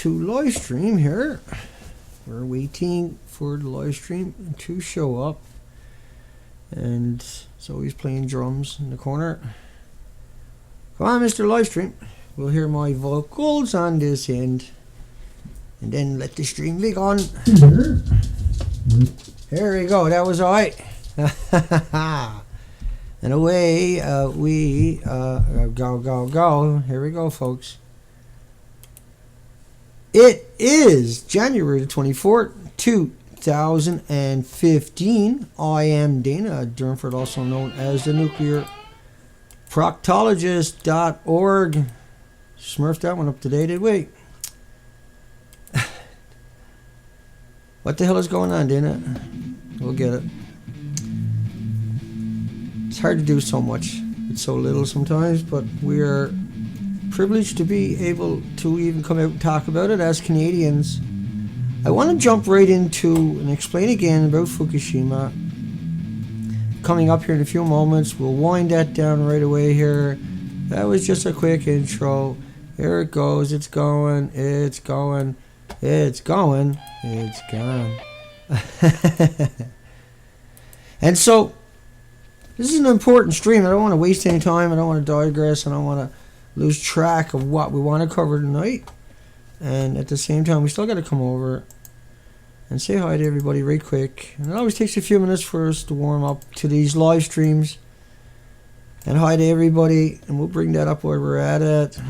to live stream here. We're waiting for the live stream to show up. And so he's playing drums in the corner. Come on, Mr. Livestream. We'll hear my vocals on this end. And then let the stream be on. There we go. That was alright. And away we go. Here we go, folks. It is January the 24th, 2015. I am Dana Durford, also known as the Nuclear Proctologist.org. Smurfed that one up today, did we? What the hell is going on, Dana? We'll get it. It's hard to do so much. It's so little sometimes, but we are privileged to be able to even come out and talk about it as Canadians. I want to jump right into and explain again about Fukushima. Coming up here in a few moments, we'll wind that down right away here. That was just a quick intro. Here it goes. It's going. It's going. It's going. It's gone. And so, this is an important stream. I don't want to waste any time. I don't want to digress. I don't want to lose track of what we want to cover tonight. And at the same time, we still got to come over and say hi to everybody right quick. And it always takes a few minutes for us to warm up to these live streams. And hi to everybody. And we'll bring that up where we're at it.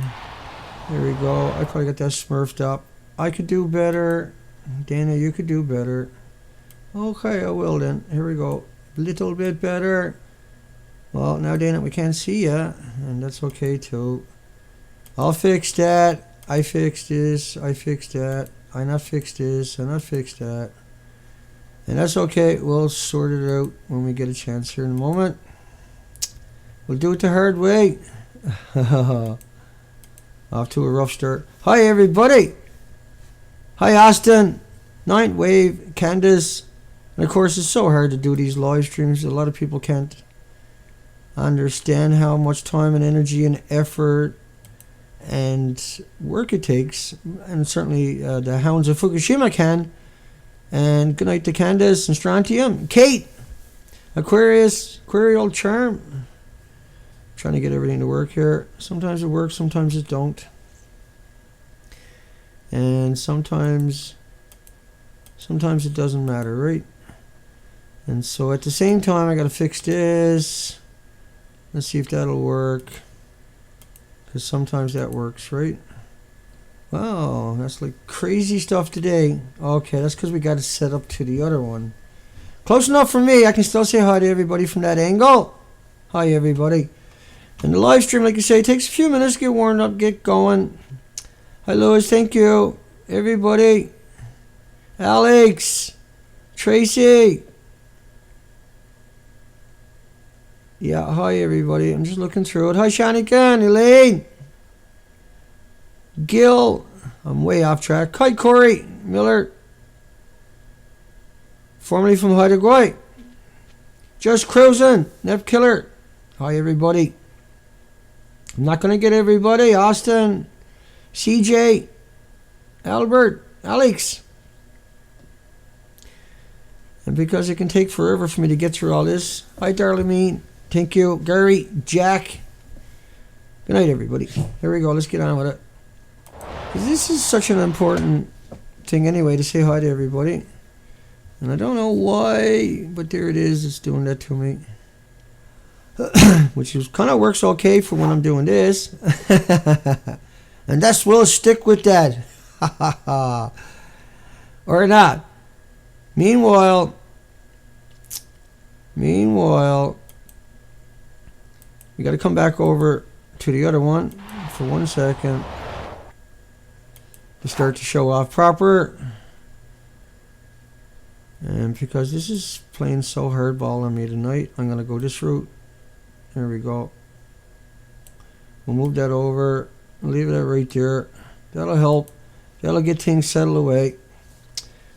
There we go. I probably got that smurfed up. I could do better. Dana, you could do better. Okay, I will then. Here we go. A little bit better. Well, now, Dana, we can't see you. And that's okay, too. I'll fix that. I fixed this. I fixed that. I not fixed this. I not fixed that. And that's okay. We'll sort it out when we get a chance here in a moment. We'll do it the hard way. Off to a rough start. Hi, everybody. Hi, Austin. Ninth Wave. Candace. And, of course, it's so hard to do these live streams. A lot of people can't understand how much time and energy and effort and work it takes, and certainly the Hounds of Fukushima can. And good night to Candace and Strontium, Kate, Aquarius, Aquarial Charm. Trying to get everything to work here. Sometimes it works, sometimes it don't, and sometimes it doesn't matter, right? And so at the same time, I got to fix this. Let's see if that'll work. Because sometimes that works, right? Wow, that's like crazy stuff today. Okay, that's because we got it set up to the other one. Close enough for me. I can still say hi to everybody from that angle. Hi, everybody. And the live stream, like you say, takes a few minutes to get warmed up, get going. Hi, Louis. Thank you. Everybody. Alex. Tracy. Yeah, hi everybody. I'm just looking through it. Hi Shanikan, Elaine, Gil. I'm way off track. Hi Corey Miller, formerly from Haida. Just cruising. Nep Killer. Hi everybody. I'm not gonna get everybody. Austin, CJ, Albert, Alex. And because it can take forever for me to get through all this. Hi Darlene. Thank you, Gary, Jack. Good night, everybody. Here we go. Let's get on with it. This is such an important thing anyway, to say hi to everybody. And I don't know why, but there it is. It's doing that to me. Which kind of works okay for when I'm doing this. And that's, we'll stick with that. Or not. Meanwhile, we got to come back over to the other one for 1 second to start to show off proper. And because this is playing so hardball on me tonight, I'm going to go this route. There we go. We'll move that over. Leave that right there. That'll help. That'll get things settled away.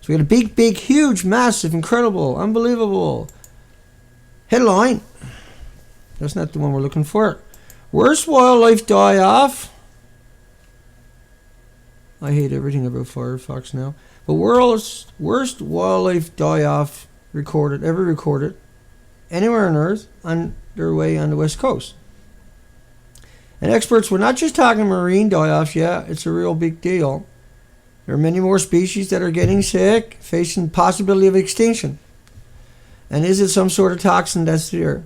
So we got a big, big, huge, massive, incredible, unbelievable headline. That's not the one we're looking for. Worst wildlife die-off I hate everything about Firefox now. But world's worst wildlife die-off ever recorded, anywhere on Earth, on their way on the west coast. And experts were not just talking marine die-offs. Yeah, it's a real big deal. There are many more species that are getting sick, facing possibility of extinction. And is it some sort of toxin that's there?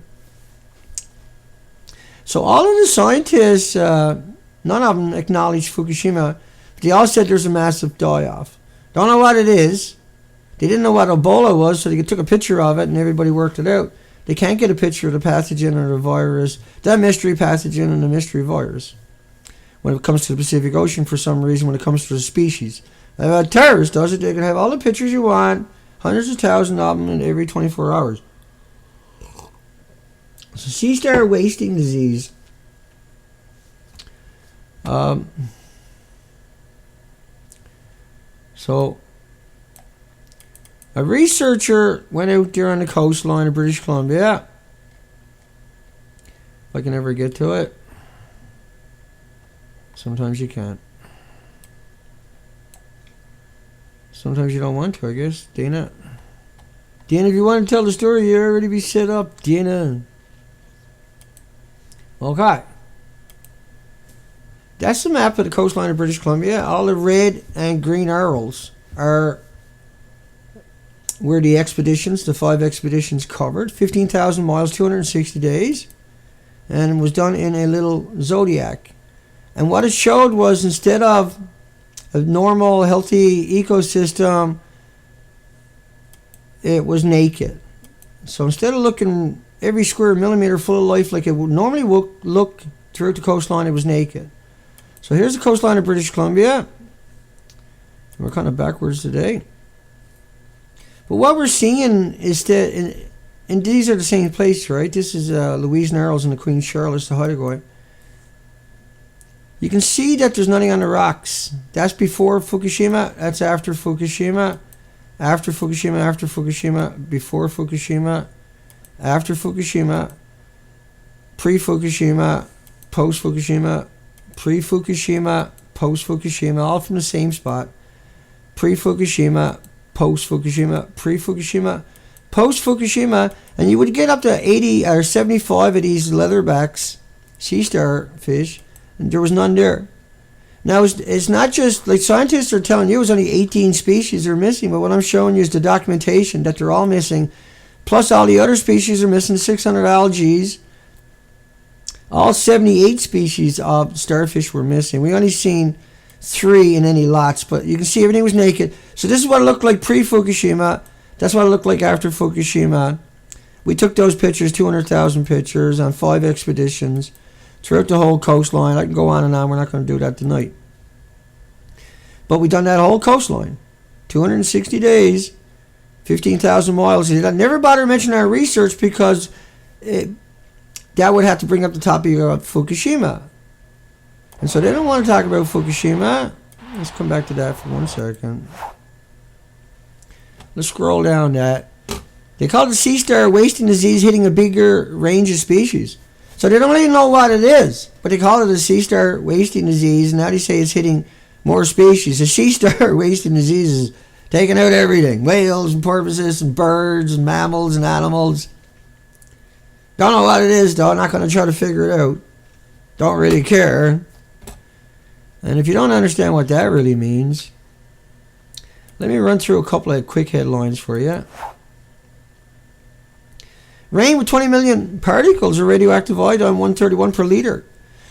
So all of the scientists, none of them acknowledged Fukushima, but they all said there's a massive die-off. Don't know what it is. They didn't know what Ebola was, so they took a picture of it and everybody worked it out. They can't get a picture of the pathogen or the virus, the mystery pathogen and the mystery virus. When it comes to the Pacific Ocean, for some reason, when it comes to the species. Terrorists does it. They can have all the pictures you want, hundreds of thousands of them in every 24 hours. So sea star wasting disease. So a researcher went out there on the coastline of British Columbia. If I can ever get to it. Sometimes you can't. Sometimes you don't want to, I guess. Dana, if you want to tell the story, you already be set up. Dana. Okay. That's the map of the coastline of British Columbia. All the red and green arrows are where the expeditions, the 5 expeditions covered. 15,000 miles, 260 days. And it was done in a little zodiac. And what it showed was, instead of a normal, healthy ecosystem, it was naked. So instead of looking every square millimeter full of life like it would normally look throughout the coastline, it was naked. So here's the coastline of British Columbia. We're kind of backwards today. But what we're seeing is that, and these are the same place, right? This is Louise Narrows and the Queen Charlotte's, the Haudenosaunee. You can see that there's nothing on the rocks. That's before Fukushima. That's after Fukushima. After Fukushima, after Fukushima, before Fukushima, after Fukushima, pre-Fukushima, post-Fukushima, pre-Fukushima, post-Fukushima, all from the same spot. Pre-Fukushima, post-Fukushima, pre-Fukushima, post-Fukushima, and you would get up to 80 or 75 of these leatherbacks, sea starfish, and there was none there. Now, it's not just, like scientists are telling you, it was only 18 species are missing, but what I'm showing you is the documentation that they're all missing, plus all the other species are missing, 600 algae. All 78 species of starfish were missing. We only seen 3 in any lots, but you can see everything was naked. So this is what it looked like pre-Fukushima. That's what it looked like after Fukushima. We took those pictures, 200,000 pictures on 5 expeditions throughout the whole coastline. I can go on and on. We're not going to do that tonight. But we done that whole coastline. 260 days, 15,000 miles. I never bother to mention our research because that would have to bring up the topic of Fukushima. And so they don't want to talk about Fukushima. Let's come back to that for 1 second. Let's scroll down that. They call it the sea star wasting disease, hitting a bigger range of species. So they don't even know what it is, but they call it a sea star wasting disease, and now they say it's hitting more species. The sea star wasting disease is taking out everything. Whales and porpoises and birds and mammals and animals. Don't know what it is, though. I'm not going to try to figure it out. Don't really care. And if you don't understand what that really means, let me run through a couple of quick headlines for you. Rain with 20 million particles of radioactive iodine, 131 per liter.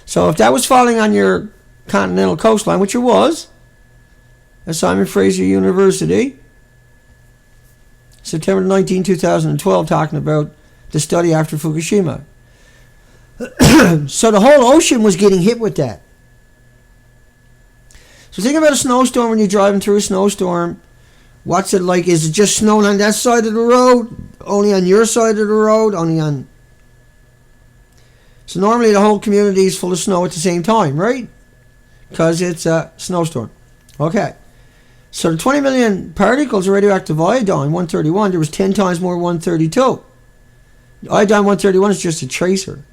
So if that was falling on your continental coastline, which it was, at Simon Fraser University, September 19, 2012, talking about the study after Fukushima. So the whole ocean was getting hit with that. So think about a snowstorm when you're driving through a snowstorm. What's it like? Is it just snowing on that side of the road? Only on your side of the road? Only on... So normally the whole community is full of snow at the same time, right? Because it's a snowstorm. Okay. So the 20 million particles of radioactive iodine, 131, there was 10 times more 132. Iodine 131 is just a tracer.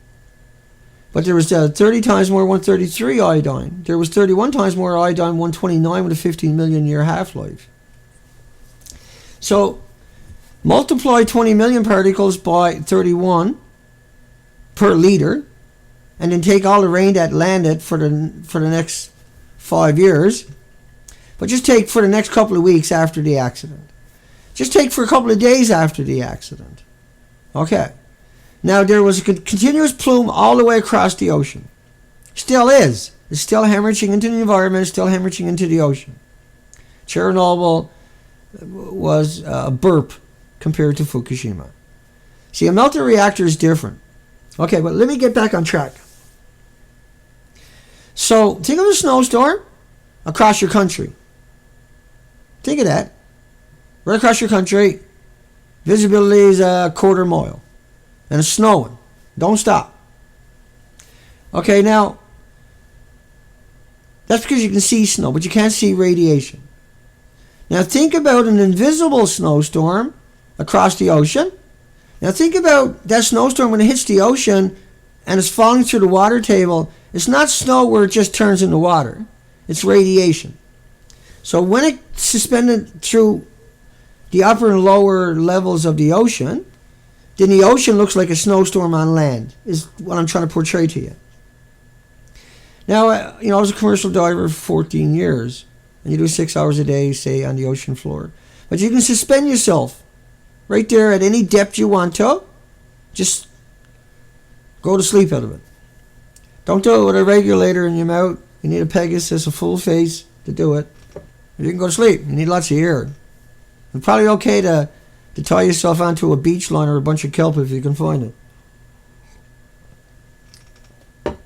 But there was 30 times more 133 iodine. There was 31 times more iodine 129 with a 15 million year half-life. So multiply 20 million particles by 31 per liter, and then take all the rain that landed for the next 5 years. But just take for the next couple of weeks after the accident. Just take for a couple of days after the accident. Okay. Now there was a continuous plume all the way across the ocean. Still is. It's still hemorrhaging into the environment. It's still hemorrhaging into the ocean. Chernobyl was a burp compared to Fukushima. See, a melter reactor is different. Okay, but let me get back on track. So think of a snowstorm across your country. Think of that. Right across your country, visibility is a quarter mile. And it's snowing. Don't stop. Okay, now, that's because you can see snow, but you can't see radiation. Now think about an invisible snowstorm across the ocean. Now think about that snowstorm when it hits the ocean and it's falling through the water table. It's not snow where it just turns into water. It's radiation. So when it's suspended through the upper and lower levels of the ocean, then the ocean looks like a snowstorm on land, is what I'm trying to portray to you. Now, I was a commercial diver for 14 years, and you do 6 hours a day, say, on the ocean floor. But you can suspend yourself right there at any depth you want to. Just go to sleep out of it. Don't do it with a regulator in your mouth. You need a Pegasus, a full face to do it. You can go to sleep. You need lots of air. It's probably okay to tie yourself onto a beach line or a bunch of kelp if you can find it.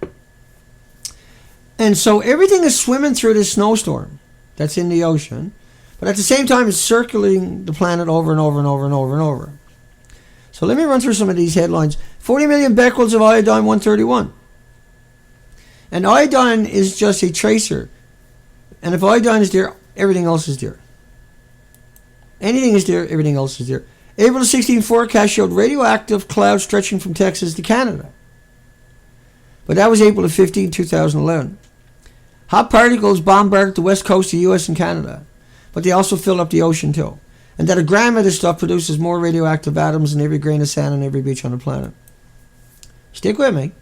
And so everything is swimming through this snowstorm that's in the ocean, but at the same time it's circling the planet over and over and over and over and over. So let me run through some of these headlines. 40 million becquerels of iodine 131. And iodine is just a tracer. And if iodine is there, everything else is there. Anything is there, everything else is there. April 16 forecast showed radioactive clouds stretching from Texas to Canada. But that was April 15, 2011. Hot particles bombarded the west coast of the US and Canada. But they also filled up the ocean too. And that a gram of this stuff produces more radioactive atoms than every grain of sand on every beach on the planet. Stick with me.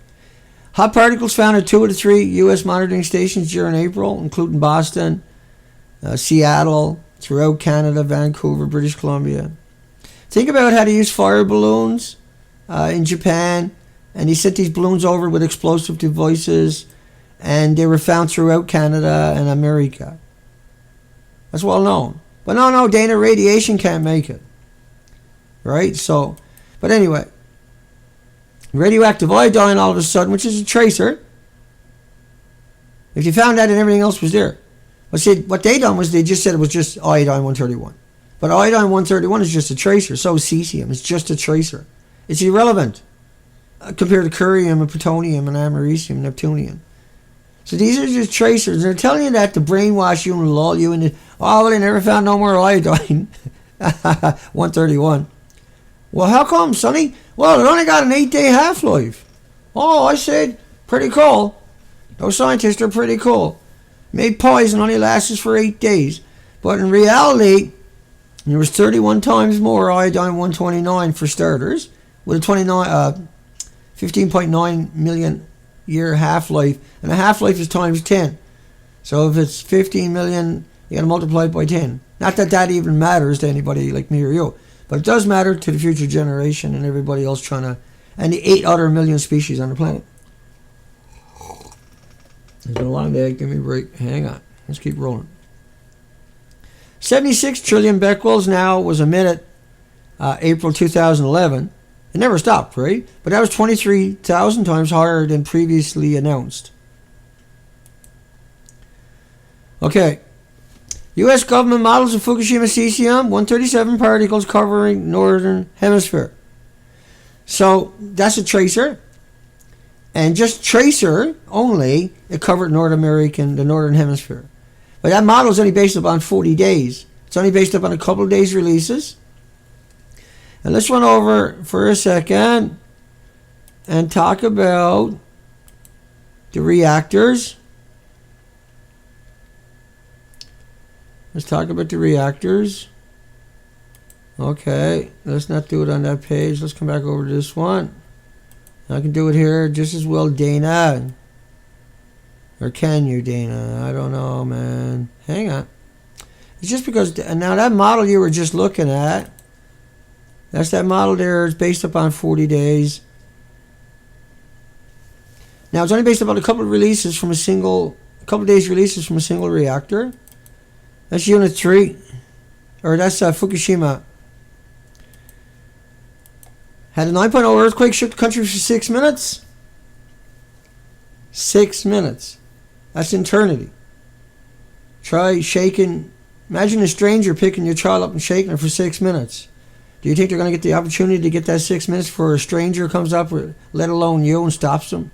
Hot particles found at 2 of the 3 US monitoring stations during April, including Boston, Seattle, throughout Canada, Vancouver, British Columbia. Think about how they use fire balloons in Japan, and they sent these balloons over with explosive devices, and they were found throughout Canada and America. That's well known. But no, Dana, radiation can't make it. Right? So, but anyway, radioactive iodine all of a sudden, which is a tracer, if you found that and everything else was there. But see, what they done was they just said it was just iodine 131. But iodine 131 is just a tracer. So is cesium. It's just a tracer. It's irrelevant compared to curium and plutonium and americium and neptunium. So these are just tracers. They're telling you that to brainwash you and lull you into, oh, well, they never found no more iodine. 131. Well, how come, Sonny? Well, it only got an 8-day half-life. Oh, I said, pretty cool. Those scientists are pretty cool. Made poison only lasts for 8 days. But in reality, there was 31 times more iodine 129 for starters, with a 15.9 million year half-life. And a half-life is times 10. So if it's 15 million, you got to multiply it by 10. Not that that even matters to anybody like me or you. But it does matter to the future generation and everybody else and the 8 other million species on the planet. It's been a long day. Give me a break. Hang on. Let's keep rolling. 76 trillion becquerels now was emitted April 2011. It never stopped, right? But that was 23,000 times higher than previously announced. Okay. U.S. government models of Fukushima cesium 137 particles covering northern hemisphere. So that's a tracer. And just tracer only, it covered the northern hemisphere. But that model is only based upon 40 days. It's only based upon a couple of days releases. And let's run over for a second and talk about the reactors. Let's talk about the reactors. Okay, let's not do it on that page. Let's come back over to this one. I can do it here just as well, Dana. Or can you, Dana? I don't know, man. Hang on. It's just because, now that model you were just looking at, that's that model there. It's based upon 40 days. Now, it's only based upon a couple of releases from a couple of days releases from a single reactor. That's Unit 3. Or that's Fukushima. Had a 9.0 earthquake, shook the country for 6 minutes. 6 minutes. That's eternity. Try shaking. Imagine a stranger picking your child up and shaking her for 6 minutes. Do you think they're going to get the opportunity to get that 6 minutes before a stranger comes up, let alone you, and stops them?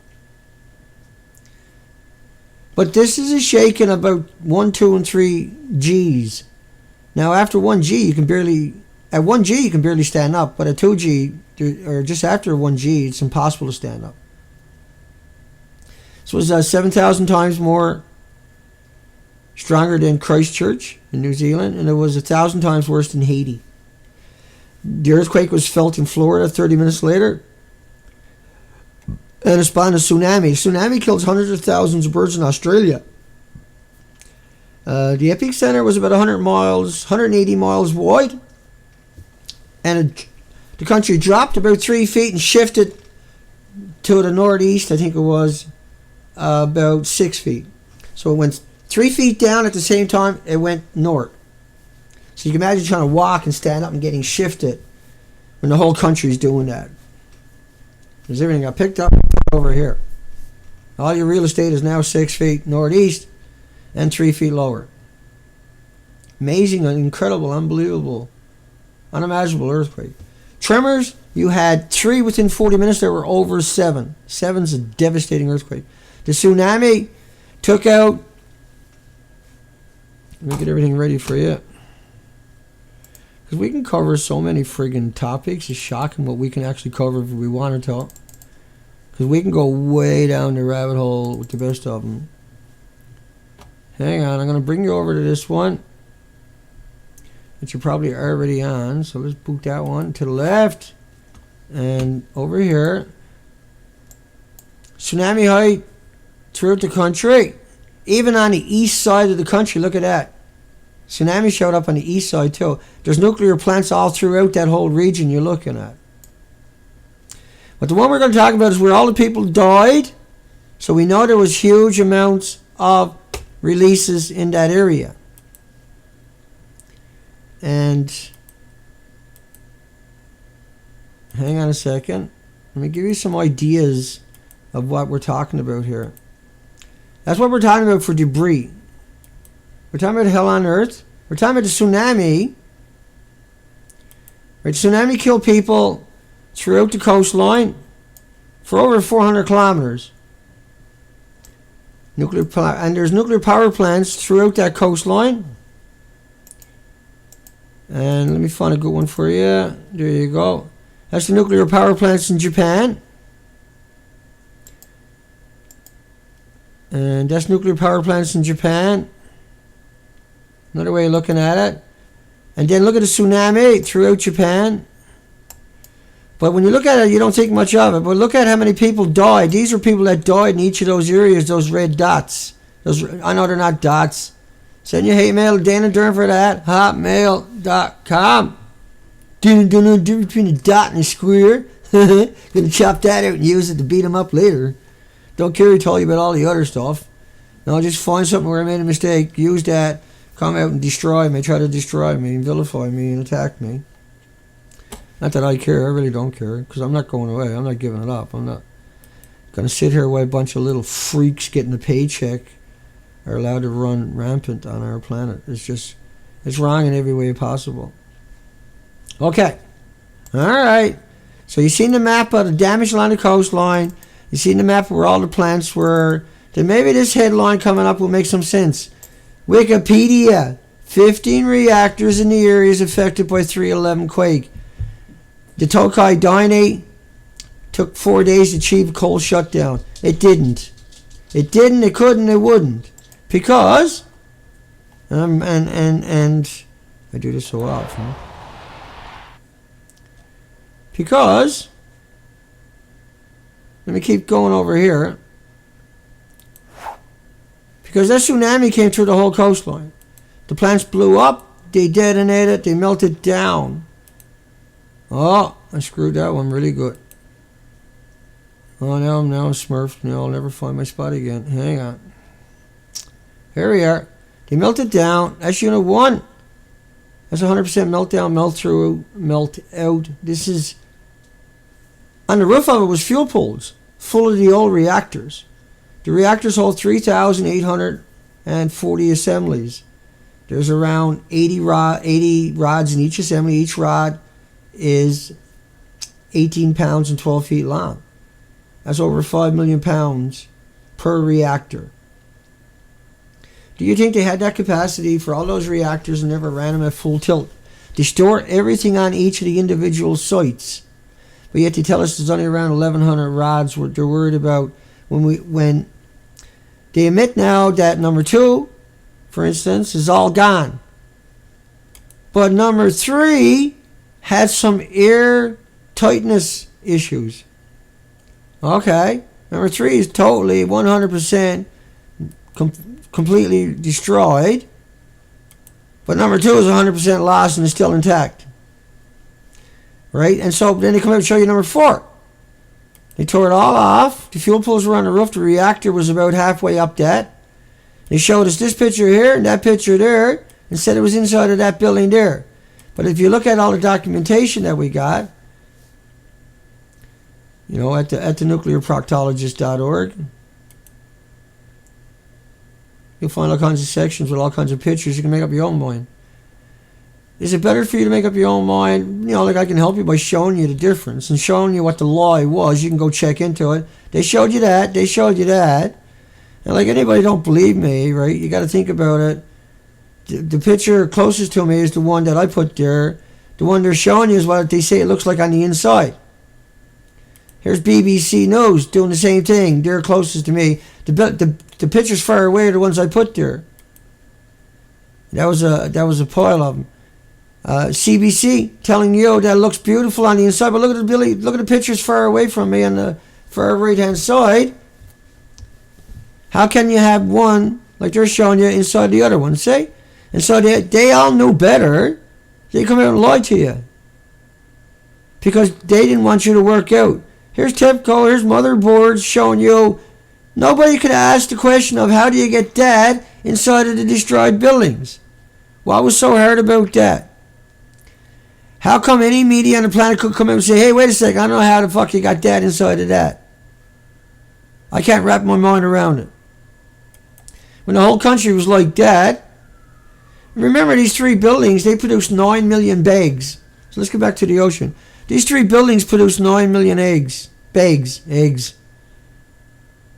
But this is a shaking about 1, 2, and 3 G's. Now, after 1 G, you can barely... At 1 G, you can barely stand up. But at 2 G, or just after 1 G, it's impossible to stand up. This was 7,000 times more stronger than Christchurch in New Zealand, and it was 1,000 times worse than Haiti. The earthquake was felt in Florida 30 minutes later, and it spawned a tsunami. The tsunami killed hundreds of thousands of birds in Australia. The epicenter was about 180 miles wide, and the country dropped about 3 feet and shifted to the northeast. I think it was about 6 feet. So it went 3 feet down at the same time. It went north. So you can imagine trying to walk and stand up and getting shifted when the whole country is doing that. Because everything got picked up and put over here. All your real estate is now 6 feet northeast and 3 feet lower. Amazing, incredible, unbelievable, unimaginable earthquake. Tremors, you had 3 within 40 minutes. There were over 7. 7's a devastating earthquake. The tsunami took out... Let me get everything ready for you. Because we can cover so many friggin' topics. It's shocking what we can actually cover if we wanted to. Because we can go way down the rabbit hole with the best of them. Hang on, I'm going to bring you over to this one, which you're probably already on. So let's boot that one to the left. And over here. Tsunami height throughout the country. Even on the east side of the country, look at that. Tsunami showed up on the east side too. There's nuclear plants all throughout that whole region you're looking at. But the one we're going to talk about is where all the people died. So we know there was huge amounts of releases in that area. And hang on a second. Let me give you some ideas of what we're talking about here. That's what we're talking about for debris. We're talking about hell on earth. We're talking about the tsunami. Right, tsunami killed people throughout the coastline for over 400 kilometers. And there's nuclear power plants throughout that coastline. And let me find a good one for you. There you go. That's the nuclear power plants in Japan. And that's nuclear power plants in Japan. Another way of looking at it. And then look at the tsunami throughout Japan. But when you look at it, you don't think much of it. But look at how many people died. These are people that died in each of those areas, those red dots. I know they're not dots. Send your hate mail to Dana Durford at hotmail.com. Don't know the difference between a dot and a square. Gonna chop that out and use it to beat them up later. Don't care to tell you about all the other stuff. No, just find something where I made a mistake. Use that. Come out and destroy me. Try to destroy me and vilify me and attack me. Not that I care. I really don't care. Because I'm not going away. I'm not giving it up. I'm not going to sit here while a bunch of little freaks getting a paycheck are allowed to run rampant on our planet. It's wrong in every way possible. Okay. All right. So you've seen the map of the damage along the coastline. You've seen the map where all the plants were. Then maybe this headline coming up will make some sense. Wikipedia. 15 reactors in the areas affected by 3/11 quake. The Tokai Daini took 4 days to achieve a cold shutdown. It didn't. It didn't, it couldn't, it wouldn't. Because, and I do this so often. Because, let me keep going over here. Because that tsunami came through the whole coastline. The plants blew up, they detonated, they melted down. Oh, I screwed that one really good. Oh, now I'm smurfed. Now I'll never find my spot again. Hang on. Here we are. They melted down. That's unit 1. That's 100% meltdown, melt through, melt out. This is... On the roof of it was fuel pools full of the old reactors. The reactors hold 3,840 assemblies. There's around 80 rods in each assembly. Each rod is 18 pounds and 12 feet long. That's over 5 million pounds per reactor. Do you think they had that capacity for all those reactors and never ran them at full tilt? They store everything on each of the individual sites. But yet they tell us there's only around 1,100 rods what they're worried about when they admit now that number 2, for instance, is all gone. But number 3 had some air tightness issues. Okay, number 3 is totally 100% completely destroyed. But number 2 is 100% lost and is still intact. Right? And so then they come up and show you number 4. They tore it all off. The fuel pools were on the roof. The reactor was about halfway up that. They showed us this picture here and that picture there and said it was inside of that building there. But if you look at all the documentation that we got, you know, at the nuclearproctologist.org, you'll find all kinds of sections with all kinds of pictures. You can make up your own mind. Is it better for you to make up your own mind? You know, like I can help you by showing you the difference and showing you what the lie was. You can go check into it. They showed you that. They showed you that. And like anybody don't believe me, right? You got to think about it. The picture closest to me is the one that I put there. The one they're showing you is what they say it looks like on the inside. Here's BBC News doing the same thing. They're closest to me. The pictures far away are the ones I put there. That was a pile of them. CBC telling you that it looks beautiful on the inside, but look at the pictures far away from me on the far right hand side. How can you have one like they're showing you inside the other one? See? And so they all knew better. They come out and lied to you because they didn't want you to work out. Here's TEPCO, here's motherboards showing you. Nobody could ask the question of how do you get that inside of the destroyed buildings. What was so hard about that? How come any media on the planet could come in and say, hey, wait a second, I don't know how the fuck you got that inside of that. I can't wrap my mind around it. When the whole country was like that, remember these 3 buildings, they produced 9 million bags. So let's get back to the ocean. These 3 buildings produced 9 million eggs.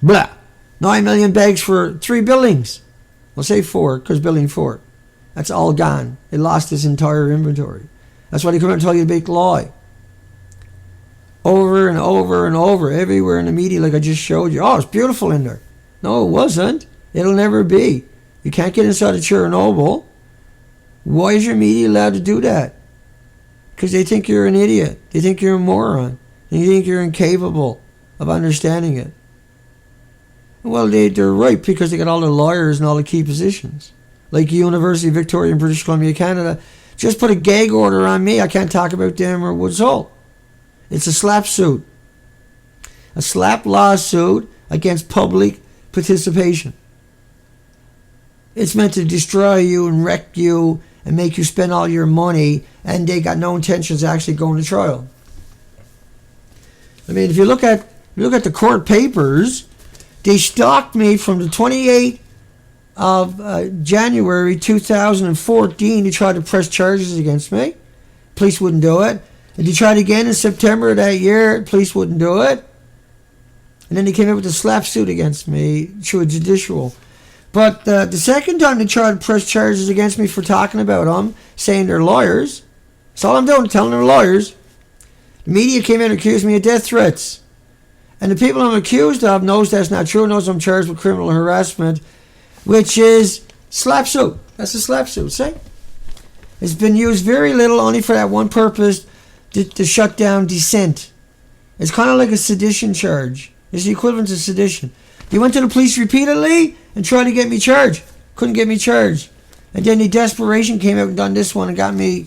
Blah. 9 million bags for 3 buildings. I'll say 4, because building 4. That's all gone. They lost its entire inventory. That's why they come out and tell you a big lie. Over and over and over, everywhere in the media, like I just showed you. Oh, it's beautiful in there. No, it wasn't. It'll never be. You can't get inside of Chernobyl. Why is your media allowed to do that? Because they think you're an idiot. They think you're a moron. And you think you're incapable of understanding it. Well, they're right because they got all the lawyers and all the key positions. Like University of Victoria in British Columbia, Canada. Just put a gag order on me. I can't talk about them or Woods Hole. It's a slap suit. A slap lawsuit against public participation. It's meant to destroy you and wreck you and make you spend all your money, and they got no intentions of actually going to trial. I mean, if you look at the court papers, they stalked me from the 28th of January 2014 to try to press charges against me. Police wouldn't do it. And they tried again in September of that year. Police wouldn't do it. And then they came up with a slap suit against me through a judicial. But the second time they tried to press charges against me for talking about them, saying they're lawyers. That's all I'm doing, telling they're lawyers. The media came in and accused me of death threats. And the people I'm accused of knows that's not true, knows I'm charged with criminal harassment, which is slap suit. That's a slap suit, see? It's been used very little, only for that one purpose, to shut down dissent. It's kind of like a sedition charge. It's the equivalent to sedition. They went to the police repeatedly and tried to get me charged. Couldn't get me charged. And then the desperation came out and done this one and got me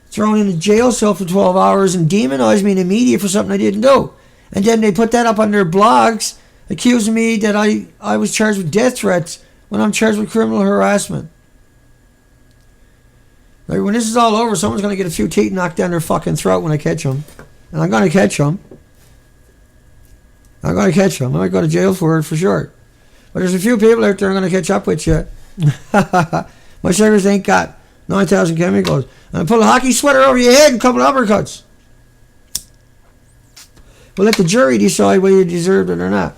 thrown in a jail cell for 12 hours and demonized me in the media for something I didn't do. And then they put that up on their blogs, accusing me that I was charged with death threats when I'm charged with criminal harassment. Like, when this is all over, someone's going to get a few teeth knocked down their fucking throat when I catch them. And I'm going to catch them. I'm going to catch them. I might go to jail for it, for sure. But there's a few people out there I'm going to catch up with you. My suckers ain't got 9,000 chemicals. And I pull a hockey sweater over your head and a couple of uppercuts. We'll let the jury decide whether you deserved it or not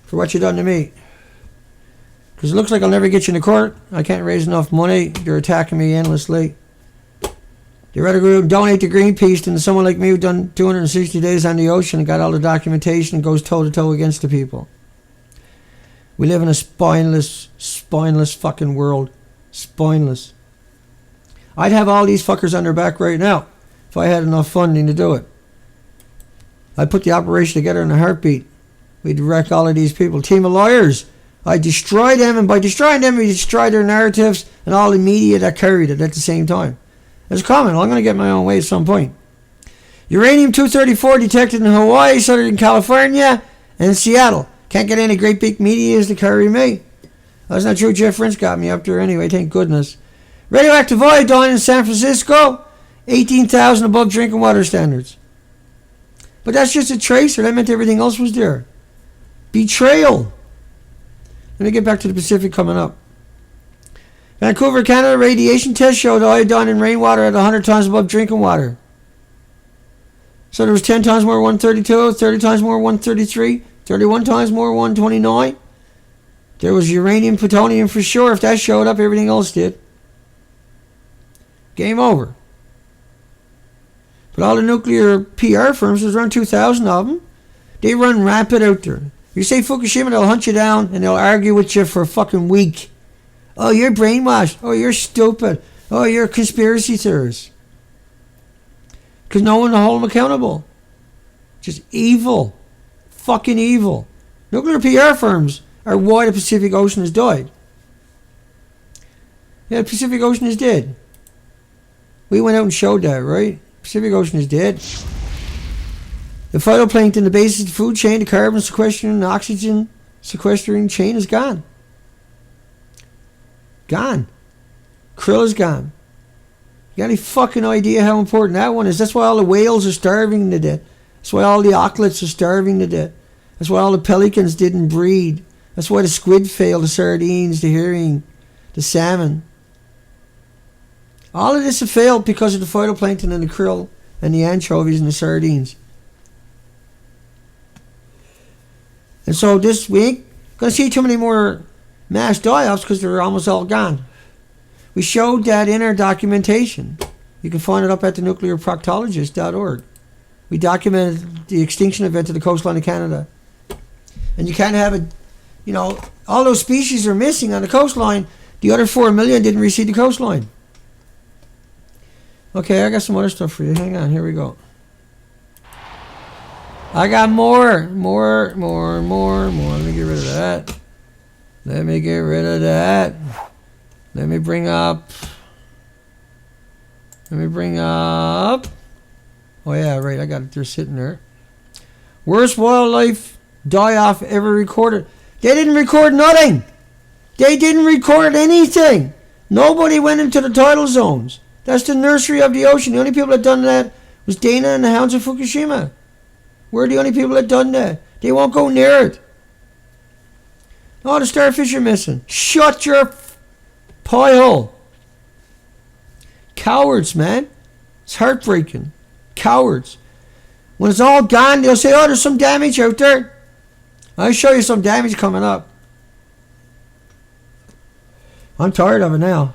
for what you done to me. Because it looks like I'll never get you into court. I can't raise enough money. You're attacking me endlessly. You'd rather go donate to Greenpeace than someone like me who done 260 days on the ocean and got all the documentation and goes toe-to-toe against the people. We live in a spineless fucking world. Spineless. I'd have all these fuckers on their back right now if I had enough funding to do it. I'd put the operation together in a heartbeat. We'd wreck all of these people. Team of lawyers. I'd destroy them, and by destroying them, we destroy their narratives and all the media that carried it at the same time. It's coming. I'm going to get my own way at some point. Uranium-234 detected in Hawaii, Southern California, and Seattle. Can't get any great big media to carry me. That's not true. Jeff Rentz got me up there anyway, thank goodness. Radioactive iodine in San Francisco, 18,000 above drinking water standards. But that's just a tracer. That meant everything else was there. Betrayal. Let me get back to the Pacific coming up. Vancouver, Canada, radiation test showed iodine in rainwater at 100 times above drinking water. So there was 10 times more 132, 30 times more 133, 31 times more 129. There was uranium, plutonium for sure. If that showed up, everything else did. Game over. But all the nuclear PR firms, there's around 2,000 of them, they run rapid out there. You say Fukushima, they'll hunt you down and they'll argue with you for a fucking week. Oh, you're brainwashed. Oh, you're stupid. Oh, you're a conspiracy theorist. Because no one will hold them accountable. Just evil. Fucking evil. Nuclear PR firms are why the Pacific Ocean has died. Yeah, the Pacific Ocean is dead. We went out and showed that, right? Pacific Ocean is dead. The phytoplankton, the base of the food chain, the carbon sequestering and oxygen sequestering chain is gone. Gone. Krill is gone. You got any fucking idea how important that one is? That's why all the whales are starving to death. That's why all the auklets are starving to death. That's why all the pelicans didn't breed. That's why the squid failed, the sardines, the herring, the salmon. All of this have failed because of the phytoplankton and the krill and the anchovies and the sardines. And so this week, going to see too many more mass die-offs because they're almost all gone. We showed that in our documentation. You can find it up at thenuclearproctologist.org. We documented the extinction event of the coastline of Canada. And you can't have it, you know, all those species are missing on the coastline. The other 4 million didn't receive the coastline. Okay, I got some other stuff for you. Hang on, here we go. I got more. Let me get rid of that. Let me bring up. Oh yeah, right, I got it there sitting there. Worst wildlife die-off ever recorded. They didn't record nothing. They didn't record anything. Nobody went into the tidal zones. That's the nursery of the ocean. The only people that done that was Dana and the hounds of Fukushima. We're the only people that done that. They won't go near it. Oh, the starfish are missing. Shut your pie hole. Cowards, man. It's heartbreaking. Cowards. When it's all gone, they'll say, oh, there's some damage out there. I'll show you some damage coming up. I'm tired of it now.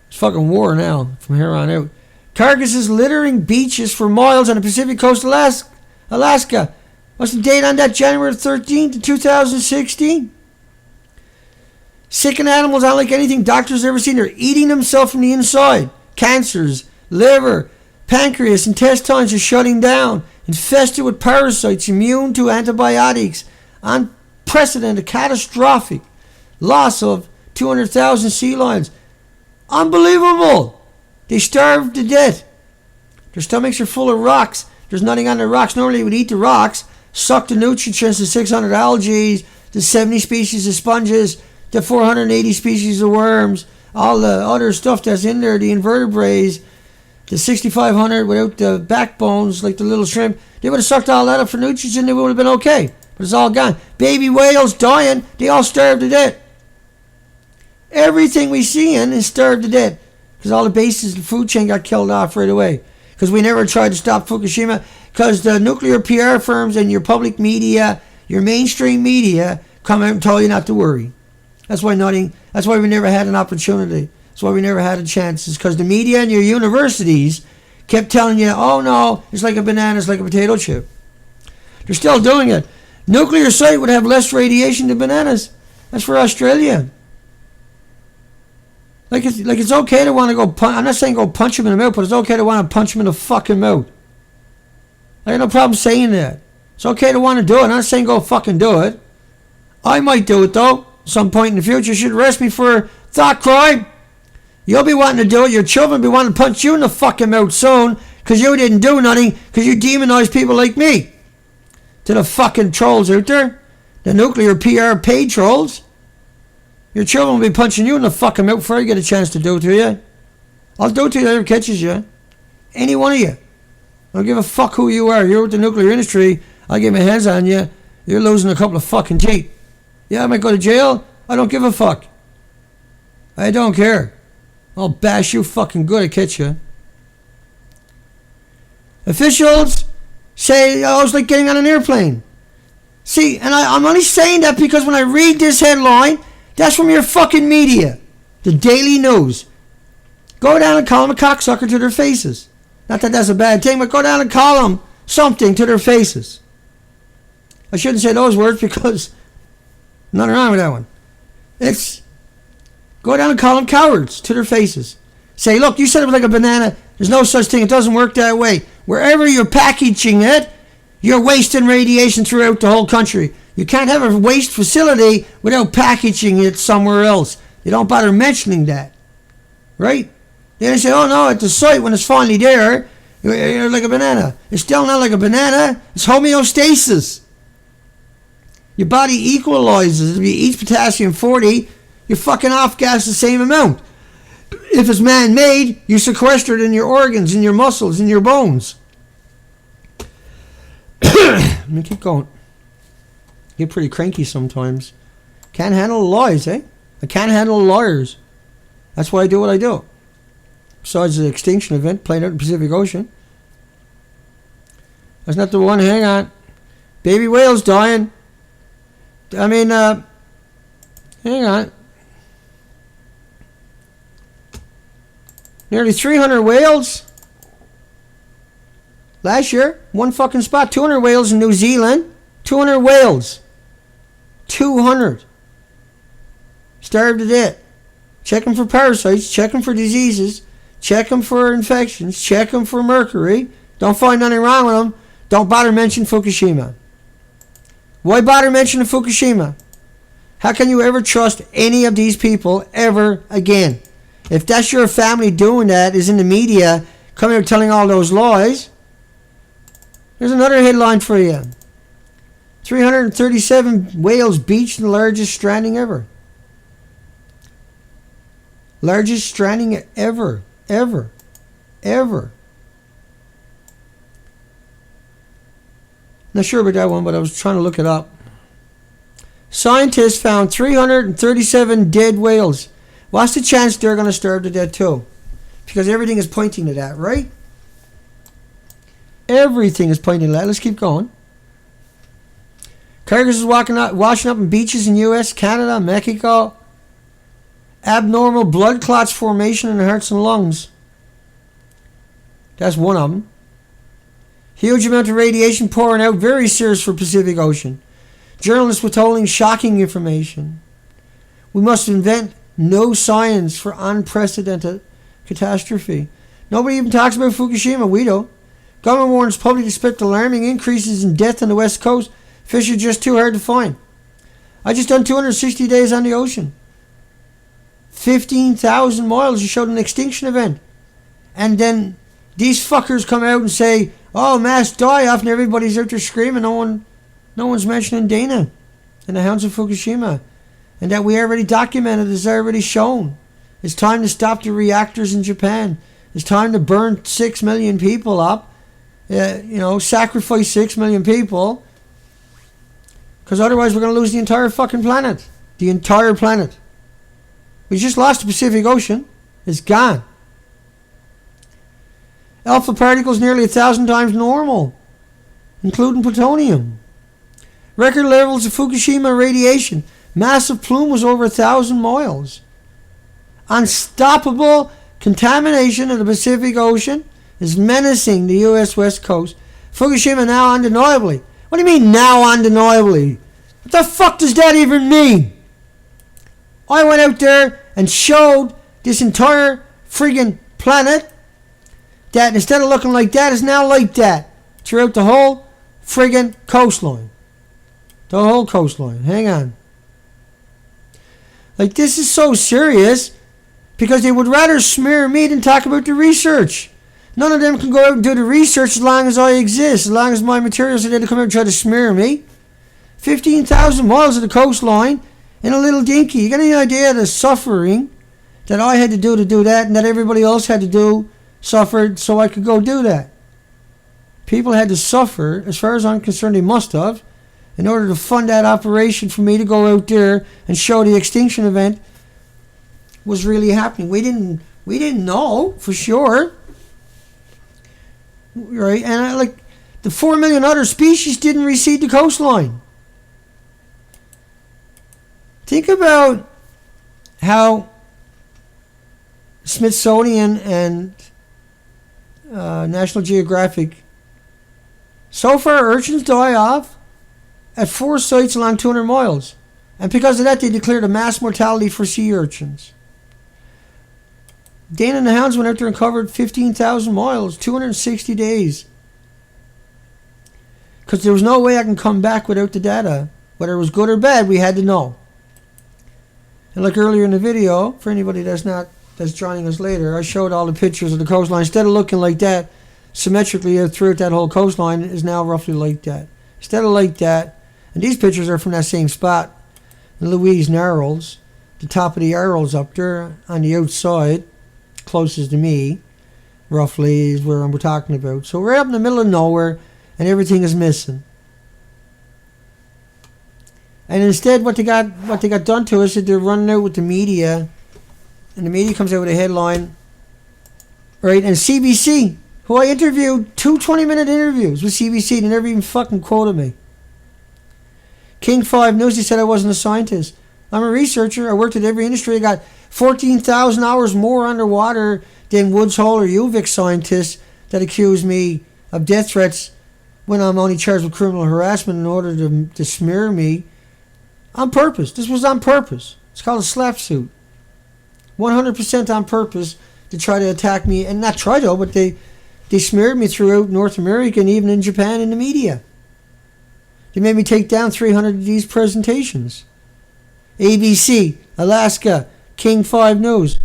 It's fucking war now from here on out. Carcasses littering beaches for miles on the Pacific coast of Alaska. What's the date on that? January 13th, 2016? Sicking animals unlike anything doctors ever seen. They're eating themselves from the inside. Cancers, liver, pancreas, intestines are shutting down. Infested with parasites, immune to antibiotics. Unprecedented, catastrophic loss of 200,000 sea lions. Unbelievable. They starved to death. Their stomachs are full of rocks. There's nothing on the rocks. Normally they would eat the rocks, suck the nutrients, the 600 algae, the 70 species of sponges, the 480 species of worms, all the other stuff that's in there, the invertebrates, the 6,500 without the backbones, like the little shrimp. They would have sucked all that up for nutrients and they would have been okay. But it's all gone. Baby whales dying, they all starved to death. Everything we see in is starved to death. Because all the bases of the food chain got killed off right away. Because we never tried to stop Fukushima. Because the nuclear PR firms and your public media, your mainstream media, come out and tell you not to worry. That's why we never had an opportunity. That's why we never had a chance. It's because the media and your universities kept telling you, oh no, it's like a banana, it's like a potato chip. They're still doing it. Nuclear site would have less radiation than bananas. That's for Australia. Like it's okay to want to go I'm not saying go punch him in the mouth, but it's okay to want to punch him in the fucking mouth. I got no problem saying that. It's okay to want to do it. I'm not saying go fucking do it. I might do it though. Some point in the future. You should arrest me for thought crime. You'll be wanting to do it. Your children will be wanting to punch you in the fucking mouth soon because you didn't do nothing because you demonize people like me. To the fucking trolls out there. The nuclear PR paid trolls. Your children will be punching you in the fucking mouth before I get a chance to do it to you. I'll do it to you whoever catches you. Any one of you. I don't give a fuck who you are. You're with the nuclear industry. I'll get my hands on you. You're losing a couple of fucking teeth. Yeah, I might go to jail. I don't give a fuck. I don't care. I'll bash you fucking good. I catch you. Officials say, oh, it's like getting on an airplane. See, and I'm only saying that because when I read this headline, that's from your fucking media. The Daily News. Go down and call them a cocksucker to their faces. Not that that's a bad thing, but go down and call them something to their faces. I shouldn't say those words because nothing wrong with that one. It's go down and call them cowards to their faces. Say, look, you said it was like a banana. There's no such thing. It doesn't work that way. Wherever you're packaging it, you're wasting radiation throughout the whole country. You can't have a waste facility without packaging it somewhere else. You don't bother mentioning that. Right? Then they say, oh no, at the site when it's finally there, you're like a banana. It's still not like a banana. It's homeostasis. Your body equalizes. If you eat potassium 40, you fucking off-gas the same amount. If it's man-made, you sequester it in your organs, in your muscles, in your bones. Let me keep going. I get pretty cranky sometimes. Can't handle the lies, eh? I can't handle the liars. That's why I do what I do. Besides the extinction event played out in the Pacific Ocean. That's not the one. Hang on. Baby whales dying. I mean, hang on. Nearly 300 whales last year. One fucking spot. 200 whales in New Zealand. 200 whales. 200. Starved to death. Check them for parasites. Check them for diseases. Check them for infections. Check them for mercury. Don't find nothing wrong with them. Don't bother mentioning Fukushima. Why bother mentioning Fukushima? How can you ever trust any of these people ever again? If that's your family doing that, is in the media, coming here telling all those lies, there's another headline for you. 337 whales beached in the largest stranding ever. Largest stranding ever. Ever. Not sure about that one, but I was trying to look it up. Scientists found 337 dead whales. What's the chance they're going to starve to death too? Because everything is pointing to that, right? Everything is pointing to that. Let's keep going. Carcasses washing up in beaches in U.S., Canada, Mexico. Abnormal blood clots formation in the hearts and lungs. That's one of them. Huge amount of radiation pouring out, very serious for Pacific Ocean. Journalists withholding shocking information. We must invent no science for unprecedented catastrophe. Nobody even talks about Fukushima. We don't. Government warns public to expect alarming increases in death on the west coast. Fish are just too hard to find. I just done 260 days on the ocean. 15,000 miles. You showed an extinction event. And then these fuckers come out and say, oh, mass die-off, and everybody's out there screaming. No one's mentioning Dana and the hounds of Fukushima. And that we already documented, is already shown. It's time to stop the reactors in Japan. It's time to burn 6 million people up. Sacrifice 6 million people. Because otherwise we're going to lose the entire fucking planet. The entire planet. We just lost the Pacific Ocean. It's gone. Alpha particles nearly 1,000 times normal, including plutonium. Record levels of Fukushima radiation. Massive plume was over 1,000 miles. Unstoppable contamination of the Pacific Ocean is menacing the U.S. West Coast. Fukushima now undeniably. What do you mean now undeniably? What the fuck does that even mean? I went out there and showed this entire friggin' planet that instead of looking like that is now like that throughout the whole friggin' coastline. The whole coastline. Hang on. Like, this is so serious because they would rather smear me than talk about the research. None of them can go out and do the research as long as I exist, as long as my materials are there to come out and try to smear me. 15,000 miles of the coastline in a little dinky. You got any idea of the suffering that I had to do that, and that everybody else had to suffered so I could go do that? People had to suffer, as far as I'm concerned, they must have, in order to fund that operation for me to go out there and show the extinction event was really happening. We didn't know for sure, right? And the 4 million other species didn't recede the coastline. Think about how Smithsonian and National Geographic, so far urchins die off at 4 sites along 200 miles. And because of that, they declared a mass mortality for sea urchins. Dana and the hounds went out there and covered 15,000 miles, 260 days. Because there was no way I can come back without the data. Whether it was good or bad, we had to know. And like earlier in the video, for anybody that's joining us later, I showed all the pictures of the coastline. Instead of looking like that, symmetrically throughout that whole coastline is now roughly like that. Instead of like that, and these pictures are from that same spot, Louise Narrows, the top of the arrows up there on the outside, closest to me, roughly is where we're talking about. So we're up in the middle of nowhere, and everything is missing. And instead, what they got done to us is they're running out with the media, and the media comes out with a headline, right? And CBC, who I interviewed, 2 20-minute interviews with CBC, they never even fucking quoted me. King 5 News, he said I wasn't a scientist. I'm a researcher. I worked at every industry. I got 14,000 hours more underwater than Woods Hole or UVic scientists that accuse me of death threats when I'm only charged with criminal harassment in order to smear me on purpose. This was on purpose. It's called a slap suit. 100% on purpose to try to attack me, and not try to, but they smeared me throughout North America and even in Japan in the media. They made me take down 300 of these presentations. ABC, Alaska, King 5 News.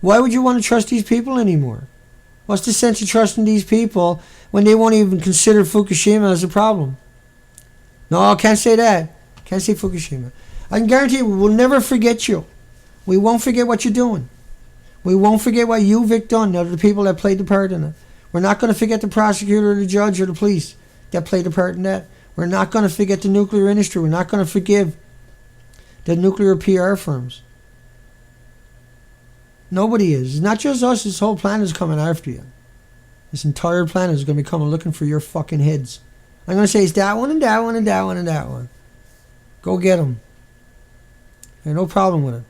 Why would you want to trust these people anymore? What's the sense of trusting these people when they won't even consider Fukushima as a problem? No, I can't say that. Can't say Fukushima. I can guarantee you, we will never forget you. We won't forget what you're doing. We won't forget what you, Vic, done. They're the people that played the part in it. We're not going to forget the prosecutor or the judge or the police that played a part in that. We're not going to forget the nuclear industry. We're not going to forgive the nuclear PR firms. Nobody is. It's not just us. This whole planet is coming after you. This entire planet is going to be coming looking for your fucking heads. I'm going to say it's that one and that one and that one and that one. Go get them. There's no problem with it.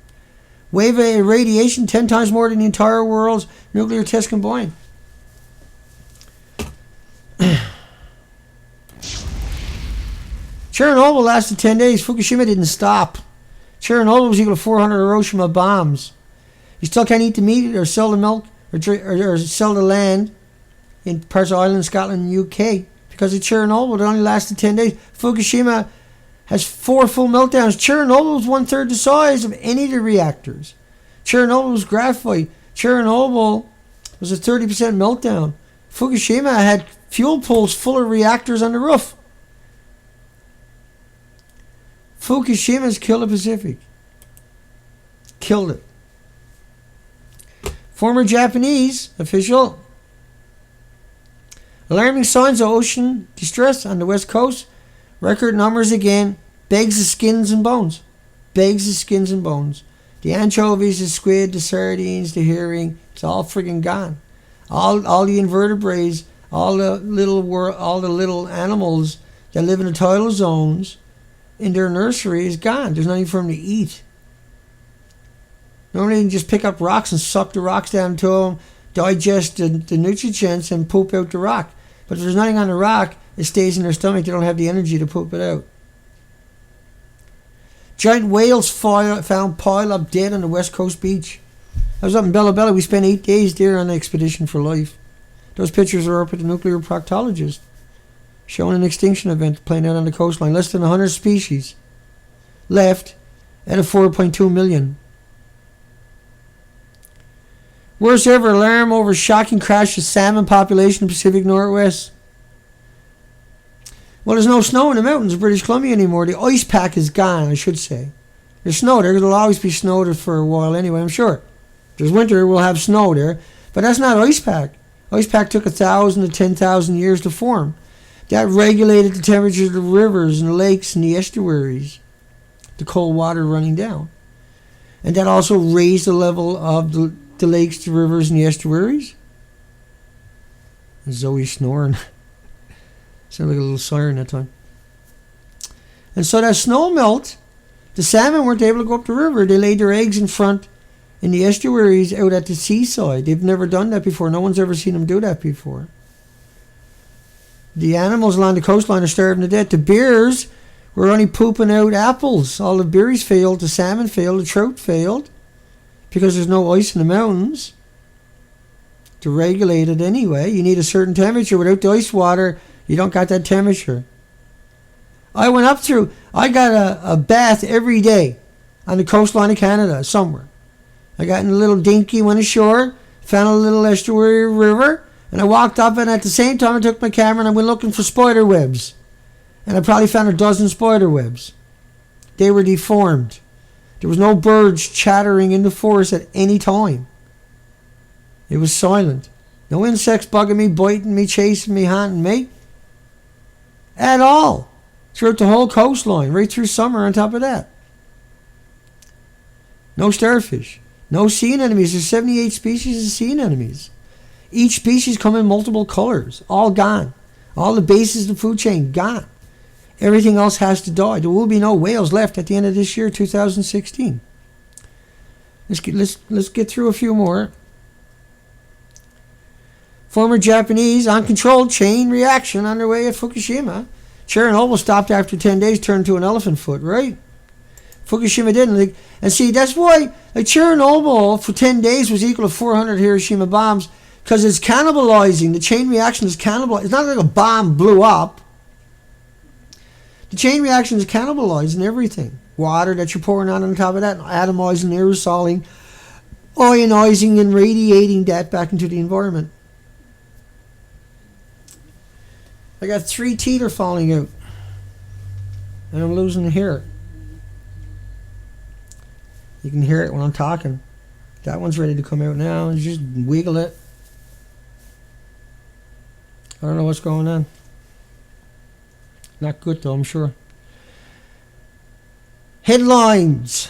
Wave of radiation 10 times more than the entire world's nuclear tests combined. Chernobyl lasted 10 days. Fukushima didn't stop. Chernobyl was equal to 400 Hiroshima bombs. You still can't eat the meat or sell the milk or sell the land in parts of Ireland, Scotland, and UK because of Chernobyl. It only lasted 10 days. Fukushima has 4 full meltdowns. Chernobyl was 1/3 the size of any of the reactors. Chernobyl was graphite. Chernobyl was a 30% meltdown. Fukushima had fuel pools full of reactors on the roof. Fukushima's killed the Pacific. Killed it. Former Japanese official. Alarming signs of ocean distress on the west coast. Record numbers again. Begs of skins and bones. Begs of skins and bones. The anchovies, the squid, the sardines, the herring. It's all friggin' gone. All the invertebrates, all the little animals that live in the tidal zones in their nursery is gone. There's nothing for them to eat. Normally you can just pick up rocks and suck the rocks down to them, digest the nutrients and poop out the rock. But if there's nothing on the rock, it stays in their stomach. They don't have the energy to poop it out. Giant whales found piled up dead on the west coast beach. I was up in Bella Bella. We spent 8 days there on the expedition for life. Those pictures are up at the nuclear proctologist, showing an extinction event playing out on the coastline. Less than 100 species left out of 4.2 million. Worst ever alarm over shocking crash of salmon population in the Pacific Northwest. Well, there's no snow in the mountains of British Columbia anymore. The ice pack is gone, I should say. There's snow there. There'll always be snow there for a while anyway, I'm sure. There's winter, we'll have snow there. But that's not ice pack. Ice pack took 1,000 to 10,000 years to form. That regulated the temperature of the rivers and the lakes and the estuaries. The cold water running down. And that also raised the level of the lakes, the rivers, and the estuaries. And Zoe's snoring. Sounded like a little siren that time. And so that snow melt, the salmon weren't able to go up the river. They laid their eggs in front in the estuaries out at the seaside. They've never done that before. No one's ever seen them do that before. The animals along the coastline are starving to death. The bears were only pooping out apples. All the berries failed. The salmon failed. The trout failed. Because there's no ice in the mountains to regulate it anyway. You need a certain temperature. Without the ice water, you don't got that temperature. I got a bath every day on the coastline of Canada, somewhere. I got in a little dinky, went ashore, found a little estuary river, and I walked up, and at the same time I took my camera and I went looking for spider webs. And I probably found 12 spider webs. They were deformed. There was no birds chattering in the forest at any time. It was silent. No insects bugging me, biting me, chasing me, haunting me. At all. Throughout the whole coastline, right through summer on top of that. No starfish. No sea anemones. There's 78 species of sea anemones. Each species come in multiple colors. All gone. All the bases of the food chain, gone. Everything else has to die. There will be no whales left at the end of this year, 2016. Let's get through a few more. Former Japanese uncontrolled chain reaction underway at Fukushima. Chernobyl stopped after 10 days, turned to an elephant foot, right? Fukushima didn't. And see, that's why Chernobyl for 10 days was equal to 400 Hiroshima bombs, because it's cannibalizing. The chain reaction is cannibalizing. It's not like a bomb blew up. The chain reaction is cannibalizing everything. Water that you're pouring on top of that, atomizing, aerosoling, ionizing, and radiating that back into the environment. I got 3 teeth are falling out. And I'm losing the hair. You can hear it when I'm talking. That one's ready to come out now. Just wiggle it. I don't know what's going on. Not good though, I'm sure. Headlines.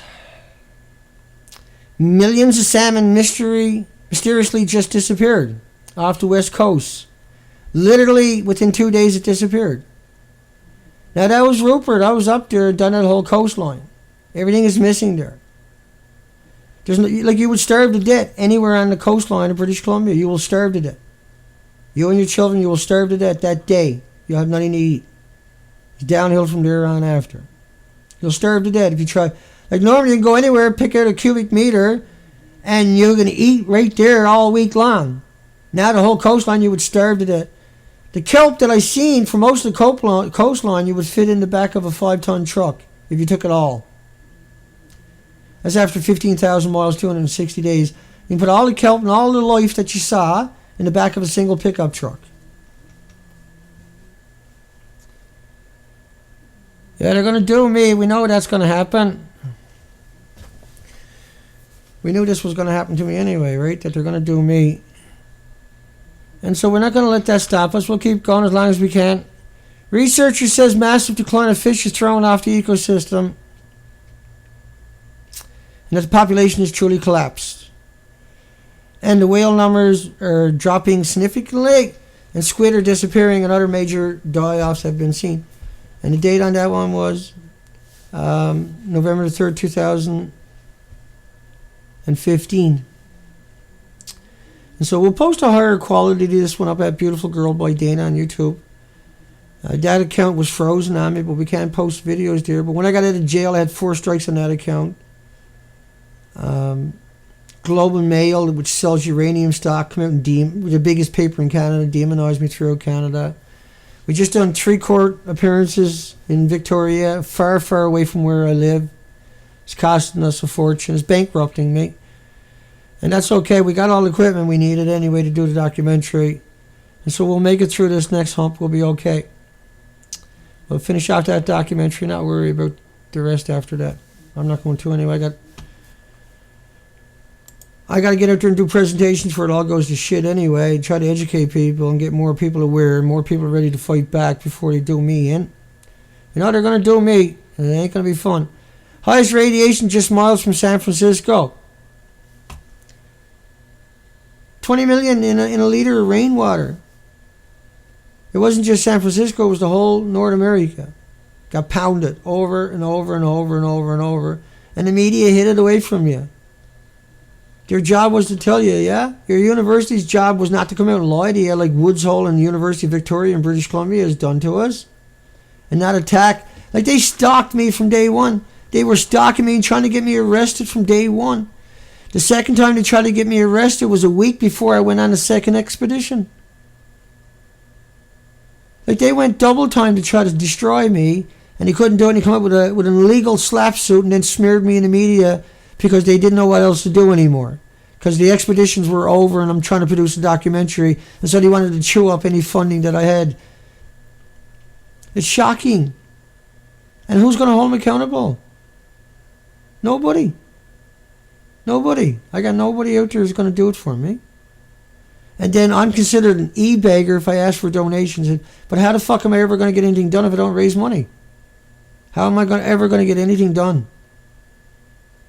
Millions of salmon mysteriously just disappeared off the west coast. Literally within 2 days it disappeared. Now that was Rupert. I was up there and done that whole coastline. Everything is missing there. There's no, like you would starve to death anywhere on the coastline of British Columbia. You will starve to death. You and your children, you will starve to death that day. You'll have nothing to eat. He's downhill from there on after. You'll starve to death if you try. Like normally you can go anywhere, pick out a cubic meter, and you're going to eat right there all week long. Now the whole coastline, you would starve to death. The kelp that I seen for most of the coastline, you would fit in the back of a 5-ton truck if you took it all. That's after 15,000 miles, 260 days. You can put all the kelp and all the life that you saw in the back of a single pickup truck. Yeah, they're going to do me. We know that's going to happen. We knew this was going to happen to me anyway, right? That they're going to do me. And so we're not going to let that stop us. We'll keep going as long as we can. Researcher says massive decline of fish is thrown off the ecosystem. And that the population has truly collapsed. And the whale numbers are dropping significantly. And squid are disappearing and other major die-offs have been seen. And the date on that one was November 3rd, 2015. And so we'll post a higher quality to this one up at Beautiful Girl by Dana on YouTube. That account was frozen on me, but we can't post videos there. But when I got out of jail, I had 4 strikes on that account. Global Mail, which sells uranium stock, come out and the biggest paper in Canada, demonized me throughout Canada. We just done 3 court appearances in Victoria, far, far away from where I live. It's costing us a fortune. It's bankrupting me. And that's okay. We got all the equipment we needed anyway to do the documentary. And so we'll make it through this next hump. We'll be okay. We'll finish off that documentary, not worry about the rest after that. I'm not going to anyway. I got to get out there and do presentations before it all goes to shit anyway. Try to educate people and get more people aware, more people ready to fight back before they do me in. You know, they're going to do me, and it ain't going to be fun. Highest radiation just miles from San Francisco. 20 million in a liter of rainwater. It wasn't just San Francisco, it was the whole North America. Got pounded over and over and over and over and over. And the media hid it away from you. Their job was to tell you, yeah? Your university's job was not to come out and lie to you like Woods Hole and the University of Victoria in British Columbia has done to us. And not attack. Like they stalked me from day one. They were stalking me and trying to get me arrested from day one. The second time they tried to get me arrested was a week before I went on the second expedition. Like they went double time to try to destroy me, and they couldn't do it. And they come up with an illegal slap suit and then smeared me in the media because they didn't know what else to do anymore. Because the expeditions were over and I'm trying to produce a documentary, and so they wanted to chew up any funding that I had. It's shocking. And who's going to hold them accountable? Nobody. Nobody. I got nobody out there who's going to do it for me. And then I'm considered an e-beggar if I ask for donations. But how the fuck am I ever going to get anything done if I don't raise money? How am I ever going to get anything done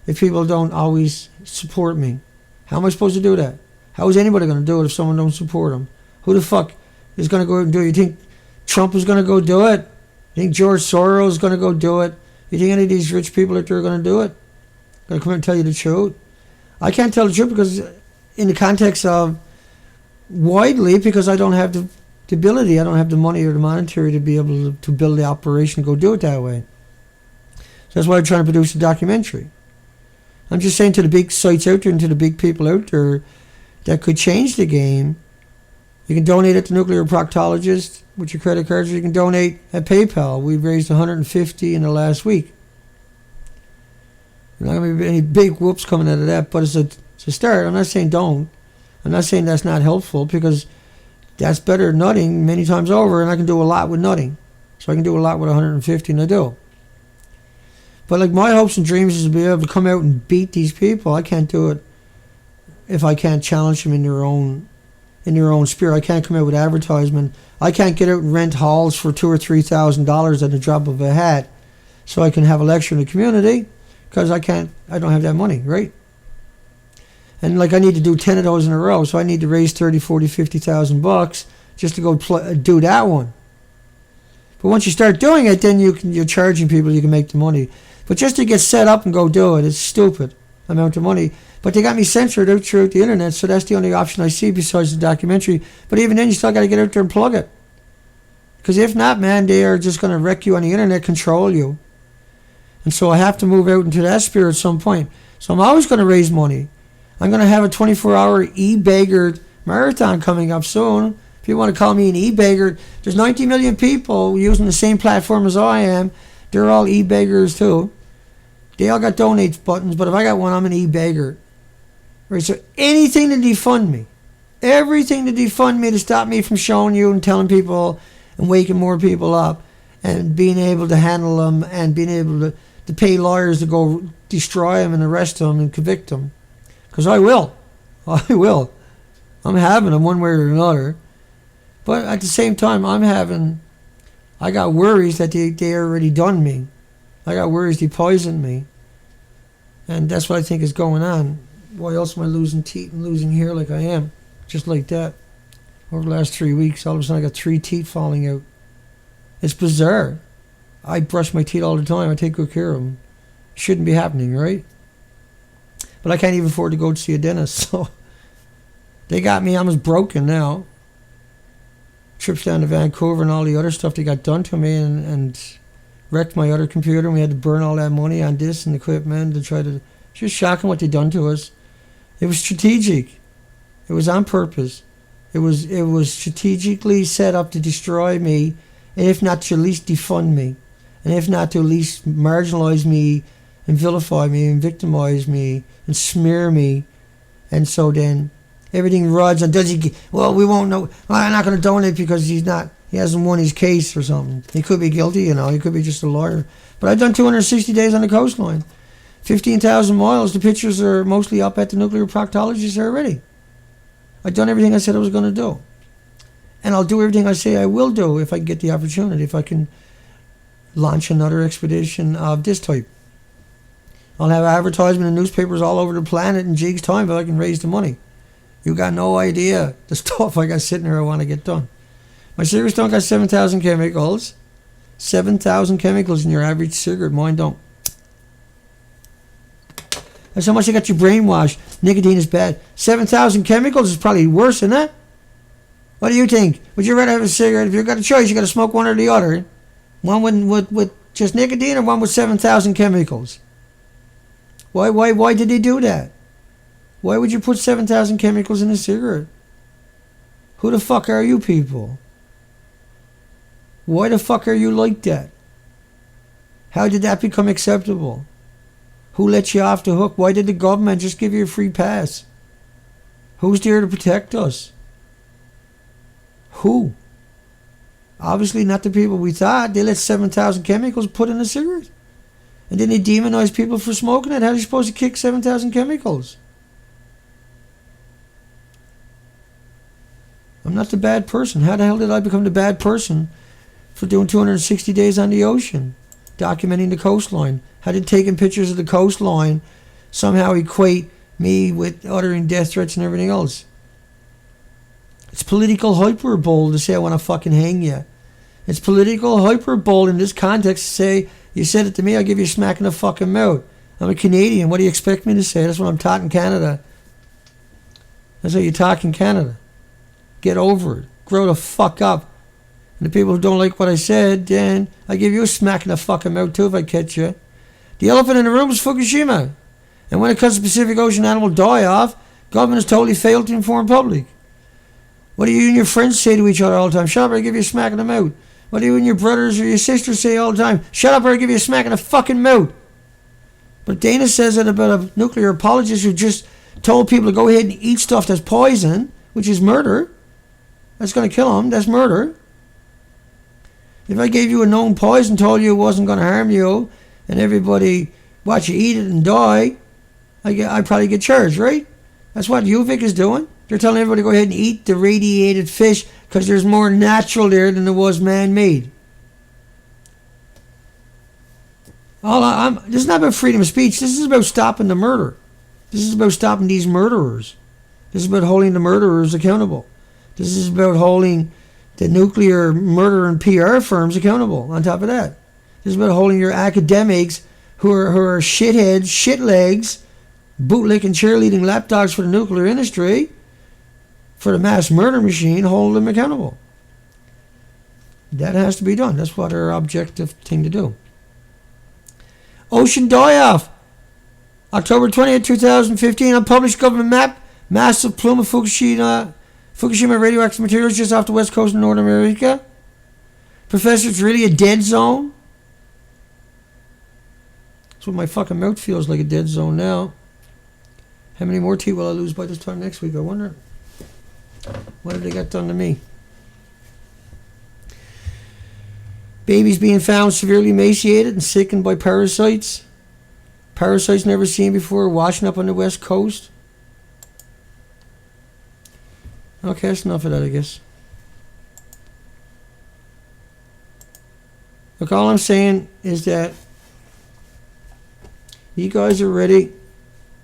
if people don't always support me? How am I supposed to do that? How is anybody going to do it if someone don't support them? Who the fuck is going to go out and do it? You think Trump is going to go do it? You think George Soros is going to go do it? You think any of these rich people out there are going to do it? Going to come out and tell you the truth? I can't tell the truth because in the context of widely, because I don't have the ability, I don't have the money or the monetary to be able to build the operation and go do it that way. So that's why I'm trying to produce a documentary. I'm just saying to the big sites out there and to the big people out there that could change the game, you can donate at the Nuclear Proctologist with your credit cards, or you can donate at PayPal. We've raised $150 in the last week. There's not going to be any big whoops coming out of that, but it's a start. I'm not saying don't. I'm not saying that's not helpful, because that's better than nothing many times over, and I can do a lot with nothing. So I can do a lot with 150, and I do. But like my hopes and dreams is to be able to come out and beat these people. I can't do it if I can't challenge them in their own spirit. I can't come out with advertisement. I can't get out and rent halls for $2,000 or $3,000 at the drop of a hat so I can have a lecture in the community, because I don't have that money, right? And like I need to do 10 of those in a row, so I need to raise 30, 40, 50,000 bucks just to go do that one. But once you start doing it, then you're charging people, you can make the money. But just to get set up and go do it, it's stupid amount of money. But they got me censored out throughout the internet, so that's the only option I see besides the documentary. But even then, you still got to get out there and plug it. Because if not, man, they are just going to wreck you on the internet, control you. And so I have to move out into that spirit at some point. So I'm always going to raise money. I'm going to have a 24-hour e-beggar marathon coming up soon. If you want to call me an e-beggar, there's 90 million people using the same platform as I am. They're all e-beggars too. They all got donate buttons, but if I got one, I'm an e-beggar. Right, so anything to defund me. Everything to defund me, to stop me from showing you and telling people and waking more people up and being able to handle them and being able to pay lawyers to go destroy them and arrest them and convict them. Because I will. I will. I'm having them one way or another. But at the same time, I got worries that they already done me. I got worries they poisoned me. And that's what I think is going on. Why else am I losing teeth and losing hair like I am? Just like that. Over the last 3 weeks, all of a sudden I got 3 teeth falling out. It's bizarre. I brush my teeth all the time. I take good care of them. Shouldn't be happening, right? But I can't even afford to go to see a dentist, so they got me almost broken now. Trips down to Vancouver and all the other stuff they got done to me and wrecked my other computer, and we had to burn all that money on this and equipment to try to... It's just shocking what they done to us. It was strategic. It was on purpose. It was strategically set up to destroy me, and if not to at least defund me, and if not to at least marginalize me and vilify me and victimize me and smear me. And so then everything runs. And does he? Well, we won't know. Well, I'm not going to donate because he hasn't won his case or something. He could be guilty, He could be just a lawyer. But I've done 260 days on the coastline, 15,000 miles. The pictures are mostly up at the nuclear proctologist already. I've done everything I said I was going to do. And I'll do everything I say I will do if I get the opportunity, if I can launch another expedition of this type. I'll have advertisement in newspapers all over the planet in jigs time if I can raise the money. You got no idea the stuff I got sitting there I want to get done. My cigarettes don't got 7,000 chemicals. 7,000 chemicals in your average cigarette. Mine don't. That's how much you got you brainwashed. Nicotine is bad. 7,000 chemicals is probably worse than that. What do you think? Would you rather have a cigarette? If you've got a choice, you got to smoke one or the other. One with just nicotine or one with 7,000 chemicals? Why did they do that? Why would you put 7,000 chemicals in a cigarette? Who the fuck are you people? Why the fuck are you like that? How did that become acceptable? Who let you off the hook? Why did the government just give you a free pass? Who's there to protect us? Who? Obviously not the people we thought. They let 7,000 chemicals put in a cigarette. And then they demonize people for smoking it. How are you supposed to kick 7,000 chemicals? I'm not the bad person. How the hell did I become the bad person for doing 260 days on the ocean? Documenting the coastline. How did taking pictures of the coastline somehow equate me with uttering death threats and everything else? It's political hyperbole to say I want to fucking hang you. It's political hyperbole in this context to say, you said it to me, I'll give you a smack in the fucking mouth. I'm a Canadian. What do you expect me to say? That's what I'm taught in Canada. That's how you talk in Canada. Get over it. Grow the fuck up. And the people who don't like what I said, then I'll give you a smack in the fucking mouth too if I catch you. The elephant in the room is Fukushima. And when it comes to Pacific Ocean animal die-off, government has totally failed to inform public. What do you and your friends say to each other all the time? Shut up or I'll give you a smack in the mouth. What do you and your brothers or your sisters say all the time? Shut up or I'll give you a smack in the fucking mouth. But Dana says it about a nuclear apologist who just told people to go ahead and eat stuff that's poison, which is murder. That's going to kill them. That's murder. If I gave you a known poison, told you it wasn't going to harm you, and everybody watch you eat it and die, I'd probably get charged, right? That's what UVic is doing. They're telling everybody to go ahead and eat the radiated fish because there's more natural there than there was man-made. This is not about freedom of speech. This is about stopping the murder. This is about stopping these murderers. This is about holding the murderers accountable. This is about holding the nuclear murder and PR firms accountable on top of that. This is about holding your academics who are shitheads, shitlegs, bootlicking, cheerleading lapdogs for the nuclear industry, for the mass murder machine, hold them accountable. That has to be done. That's what our objective thing to do. Ocean die-off. October 20th, 2015. Unpublished government map. Massive plume of Fukushima radioactive materials just off the west coast of North America. Professor, it's really a dead zone. That's what my fucking mouth feels like, a dead zone now. How many more teeth will I lose by this time next week? I wonder. What did they get done to me? Babies being found severely emaciated and sickened by parasites. Parasites never seen before washing up on the west coast. Okay, that's enough of that, I guess. Look, all I'm saying is that you guys are ready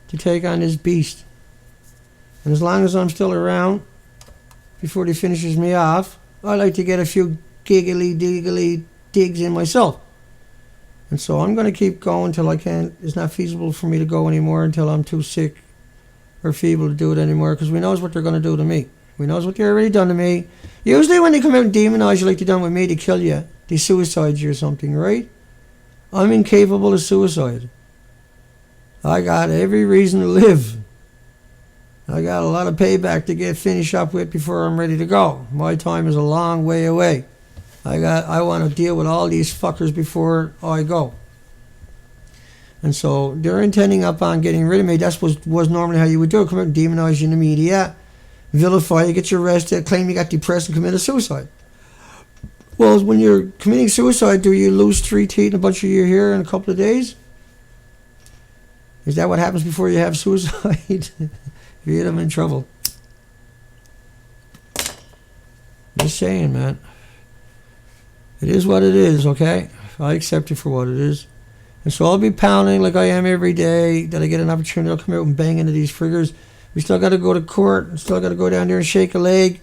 to take on this beast. And as long as I'm still around, before he finishes me off, I like to get a few giggly digs in myself. And so I'm going to keep going till I can't. It's not feasible for me to go anymore until I'm too sick or feeble to do it anymore, because we knows what they're going to do to me. We knows what they've already done to me. Usually when they come out and demonize you like they done with me, they kill you. They suicide you or something, right? I'm incapable of suicide. I got every reason to live. I got a lot of payback to get finished up with before I'm ready to go. My time is a long way away. I want to deal with all these fuckers before I go. And so they're intending upon getting rid of me. That's was normally how you would do it. Come out and demonize you in the media, vilify you, get you arrested, claim you got depressed and commit suicide. Well, when you're committing suicide, do you lose 3 teeth and a bunch of your hair in a couple of days? Is that what happens before you have suicide? You hit them in trouble. Just saying, man. It is what it is, okay? I accept it for what it is. And so I'll be pounding like I am every day that I get an opportunity. I'll come out and bang into these friggers. We still got to go to court. We still got to go down there and shake a leg.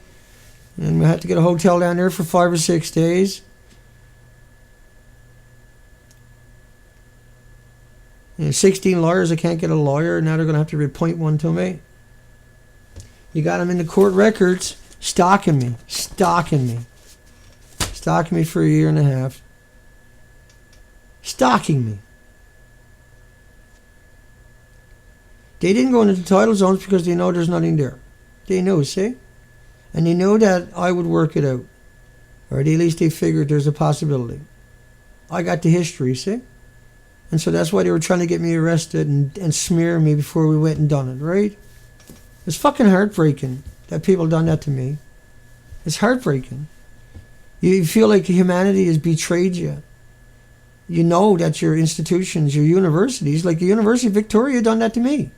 And we have to get a hotel down there for 5 or 6 days. And 16 lawyers, I can't get a lawyer. Now they're going to have to reappoint one to me. You got them in the court records stalking me for a year and a half. Stalking me. They didn't go into the title zones because they know there's nothing there. They know, see? And they know that I would work it out. Or at least they figured there's a possibility. I got the history, see? And so that's why they were trying to get me arrested and smear me before we went and done it, right? It's fucking heartbreaking that people done that to me. It's heartbreaking. You feel like humanity has betrayed you. You know that your institutions, your universities, like the University of Victoria done that to me.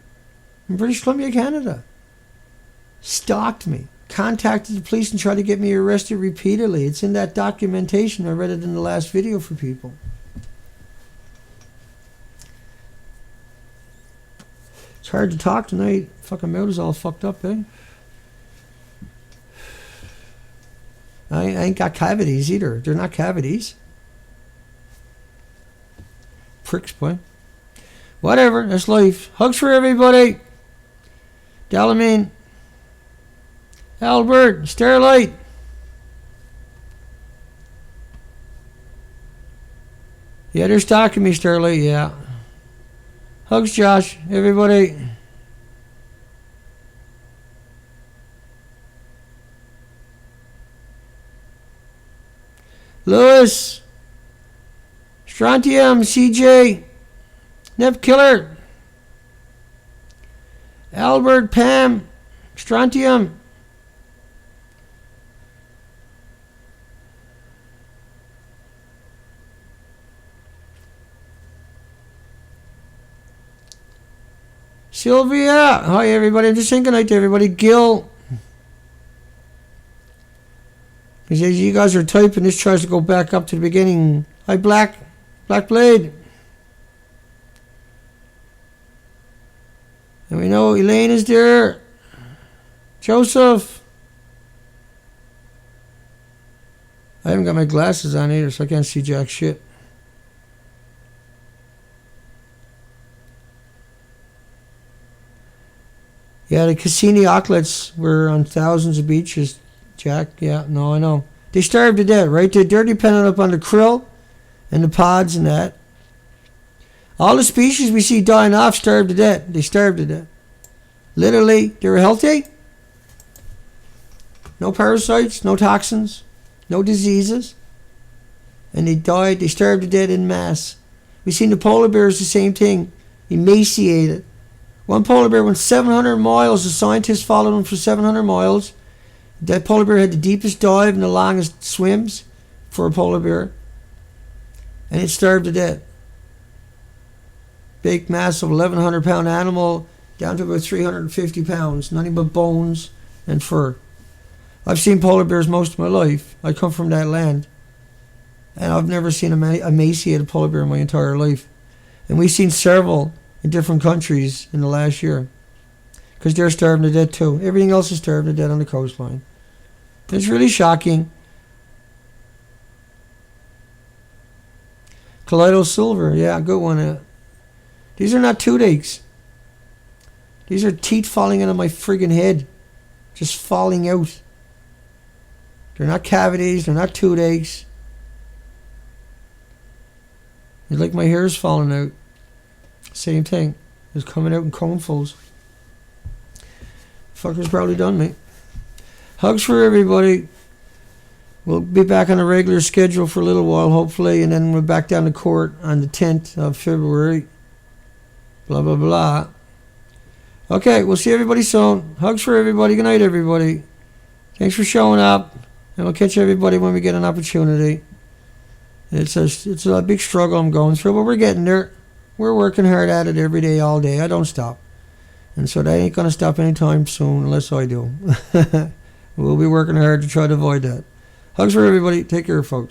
In British Columbia, Canada. Stalked me. Contacted the police and tried to get me arrested repeatedly. It's in that documentation. I read it in the last video for people. It's hard to talk tonight. Fucking mouth is all fucked up, eh? I ain't got cavities either. They're not cavities. Pricks, boy. Whatever, that's life. Hugs for everybody. Dalamine. Albert. Starlight. Yeah, they're stalking me, Starlight, yeah. Hugs, Josh. Everybody. Lewis. Strontium. CJ. Nep Killer. Albert. Pam. Strontium. Sylvia. Hi, everybody. I'm just saying good night to everybody. Gil. He says, you guys are typing. This tries to go back up to the beginning. Hi, Black Blade. And we know Elaine is there. Joseph. I haven't got my glasses on either, so I can't see jack shit. Yeah, the Cassini outlets were on thousands of beaches, Jack. Yeah, no, I know. They starve to death, right? They're dependent upon the krill and the pods and that. All the species we see dying off starve to death. They starve to death. Literally, they were healthy. No parasites, no toxins, no diseases. And they died, they starved to death en masse. We've seen the polar bears the same thing, emaciated. One polar bear went 700 miles, the scientists followed him for 700 miles. That polar bear had the deepest dive and the longest swims for a polar bear. And it starved to death. Big, massive, 1,100 pound animal down to about 350 pounds, nothing but bones and fur. I've seen polar bears most of my life. I come from that land. And I've never seen an emaciated polar bear in my entire life. And we've seen several in different countries in the last year. Because they're starving to death too. Everything else is starving to death on the coastline. It's really shocking. Kaleido silver, yeah, good one. These are not toothaches. These are teeth falling out of my friggin' head. Just falling out. They're not cavities, they're not toothaches. It's like my hair's falling out. Same thing. It's coming out in conefuls. Fucker's probably done me. Hugs for everybody. We'll be back on a regular schedule for a little while, hopefully, and then we're back down to court on the 10th of February. Blah, blah, blah. Okay, we'll see everybody soon. Hugs for everybody. Good night, everybody. Thanks for showing up. And we'll catch everybody when we get an opportunity. It's a big struggle I'm going through, but we're getting there. We're working hard at it every day, all day. I don't stop. And so that ain't going to stop anytime soon unless I do. We'll be working hard to try to avoid that. Hugs for everybody. Take care, folks.